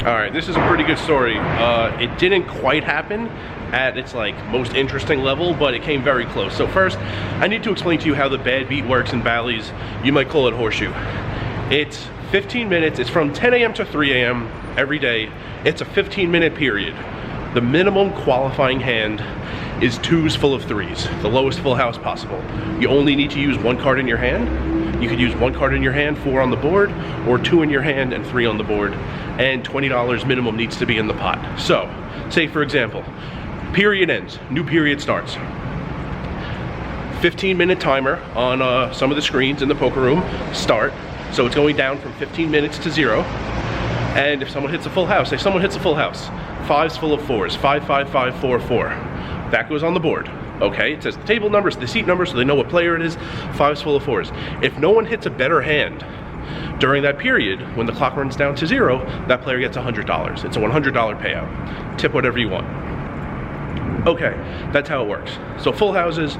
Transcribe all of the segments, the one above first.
All right, this is a pretty good story. It didn't quite happen at its like most interesting level, but it came very close. So first, I need to explain to you how the bad beat works in Bally's. You might call it horseshoe. It's 15 minutes. It's from 10 a.m. to 3 a.m. every day. It's a 15-minute period. The minimum qualifying hand is 2s full of 3s, the lowest full house possible. You only need to use 1 card in your hand. You could use 1 card in your hand, 4 on the board, or 2 in your hand and 3 on the board. And $20 minimum needs to be in the pot. So, say for example, period ends, new period starts. 15-minute timer on some of the screens in the poker room start. So it's going down from 15 minutes to 0. And if someone hits a full house, say someone hits a full house, 5s full of 4s, 5, 5, 5, 4, 4. That goes on the board. Okay, it says the table numbers, the seat number, so they know what player it is, 5s full of 4s. If no one hits a better hand during that period, when the clock runs down to 0, that player gets $100. It's a $100 payout. Tip whatever you want. Okay, that's how it works. So full houses,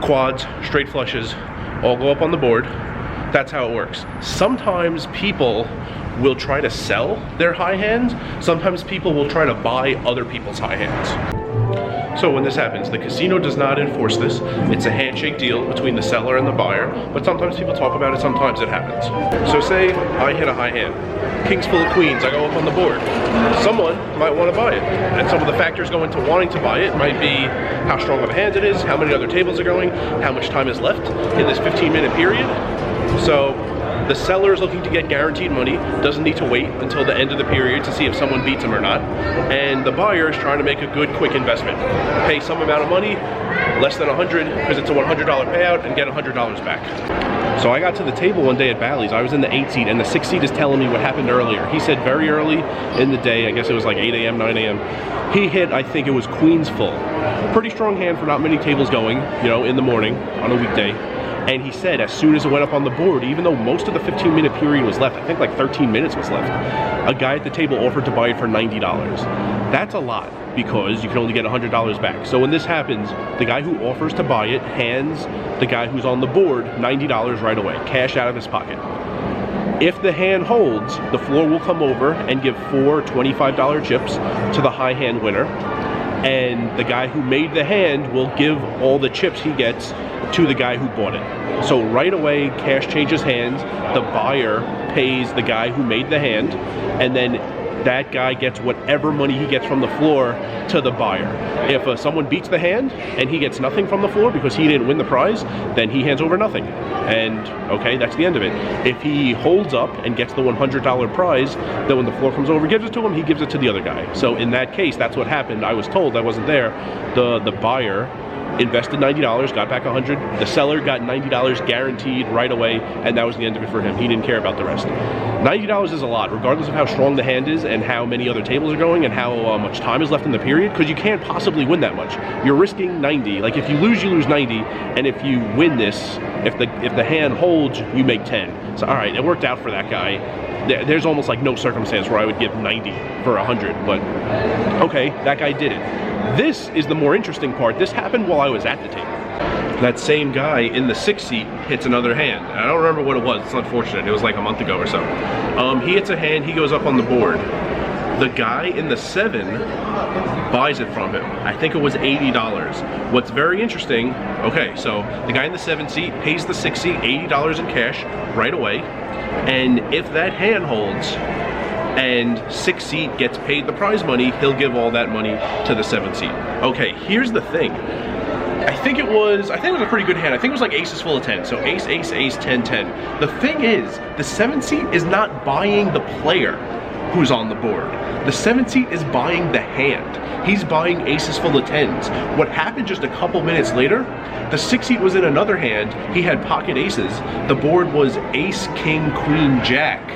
quads, straight flushes, all go up on the board. That's how it works. Sometimes people will try to sell their high hands. Sometimes people will try to buy other people's high hands. So when this happens, the casino does not enforce this. It's a handshake deal between the seller and the buyer, but sometimes people talk about it, sometimes it happens. So say I hit a high hand, kings full of queens, I go up on the board. Someone might want to buy it, and some of the factors go into wanting to buy it might be how strong of a hand it is, how many other tables are going, how much time is left in this 15-minute period. So the seller is looking to get guaranteed money, doesn't need to wait until the end of the period to see if someone beats him or not. And the buyer is trying to make a good, quick investment. Pay some amount of money, less than 100, because it's a $100 payout, and get $100 back. So I got to the table one day at Bally's. I was in the 8 seat, and the 6 seat is telling me what happened earlier. He said very early in the day, I guess it was like 8 a.m., 9 a.m., he hit, I think it was queens full. Pretty strong hand for not many tables going, you know, in the morning on a weekday. And he said as soon as it went up on the board, even though most of the 15-minute period was left, I think like 13 minutes was left, a guy at the table offered to buy it for $90. That's a lot because you can only get $100 back. So when this happens, the guy who offers to buy it hands the guy who's on the board $90 right away, cash out of his pocket. If the hand holds, the floor will come over and give 4 $25 chips to the high hand winner. And the guy who made the hand will give all the chips he gets to the guy who bought it. So right away, cash changes hands, the buyer pays the guy who made the hand, and then that guy gets whatever money he gets from the floor to the buyer. If someone beats the hand and he gets nothing from the floor because he didn't win the prize, then he hands over nothing. And okay, that's the end of it. If he holds up and gets the $100 prize, then when the floor comes over, gives it to him, he gives it to the other guy. So in that case, that's what happened. I was told, I wasn't there, the buyer invested $90, got back $100. The seller got $90 guaranteed right away, and that was the end of it for him. He didn't care about the rest. $90 is a lot, regardless of how strong the hand is and how many other tables are going and how much time is left in the period, because you can't possibly win that much. You're risking 90. Like if you lose 90, and if you win this, if the hand holds, you make 10. So all right, it worked out for that guy. There's almost like no circumstance where I would give 90 for 100, but okay, that guy did it. This is the more interesting part. This happened while I was at the table. That same guy in the 6 seat hits another hand. I don't remember what it was, it's unfortunate. It was like a month ago or so. He hits a hand, he goes up on the board. The guy in the 7 buys it from him. I think it was $80. What's very interesting, okay, so the guy in the 7 seat pays the 6 seat $80 in cash right away. And if that hand holds, and 6 seat gets paid the prize money, he'll give all that money to the 7 seat. Okay, here's the thing. I think it was a pretty good hand. I think it was like aces full of 10. So ace, ace, ace, 10, 10. The thing is, the 7 seat is not buying the player who's on the board. The 7 seat is buying the hand. He's buying aces full of 10s. What happened just a couple minutes later, the 6 seat was in another hand. He had pocket aces. The board was ace, king, queen, jack,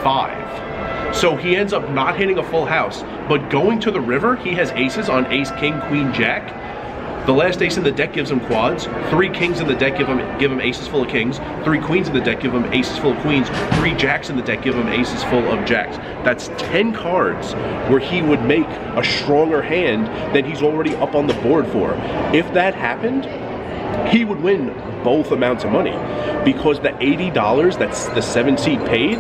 5. So he ends up not hitting a full house, but going to the river, he has aces on ace, king, queen, jack. The last ace in the deck gives him quads. 3 kings in the deck give him aces full of kings. 3 queens in the deck give him aces full of queens. 3 jacks in the deck give him aces full of jacks. That's 10 cards where he would make a stronger hand than he's already up on the board for. If that happened, he would win both amounts of money, because the $80 that's the 7 seat paid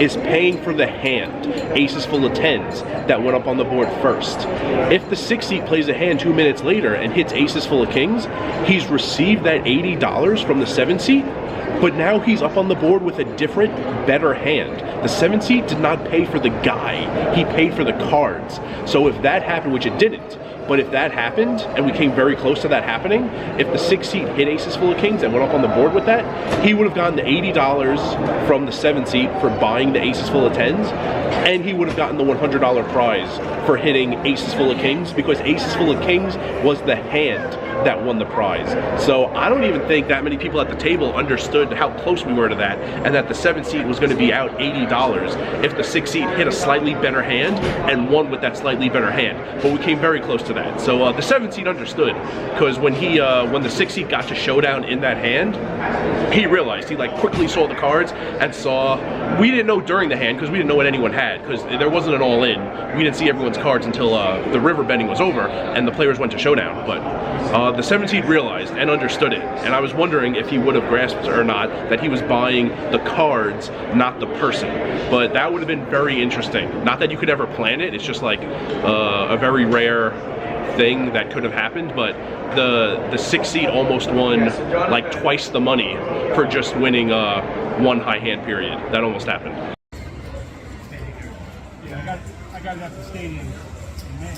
is paying for the hand, aces full of 10s, that went up on the board first. If the 6 seat plays a hand 2 minutes later and hits aces full of kings, he's received that $80 from the 7 seat, but now he's up on the board with a different, better hand. The 7 seat did not pay for the guy, he paid for the cards. So if that happened, which it didn't, but if that happened, and we came very close to that happening, if the 6 seat hit aces full of kings and went up on the board with that, he would have gotten the $80 from the 7 seat for buying the aces full of 10s, and he would have gotten the $100 prize for hitting aces full of kings, because aces full of kings was the hand that won the prize. So I don't even think that many people at the table understood how close we were to that, and that the 7 seat was going to be out $80 if the 6 seat hit a slightly better hand and won with that slightly better hand. But we came very close to that. So the 7 seat understood, because when the 6 seat got to showdown in that hand, he realized, he like quickly saw the cards and saw, we didn't know during the hand because we didn't know what anyone had, because there wasn't an all in. We didn't see everyone's cards until the river bending was over and the players went to showdown. But the 7 seed realized and understood it, and I was wondering if he would have grasped or not that he was buying the cards, not the person. But that would have been very interesting. Not that you could ever plan it, it's just like a very rare thing that could have happened, but the 6 seed almost won like twice the money for just winning one high hand period. That almost happened. Yeah, I got it at the stadium in May.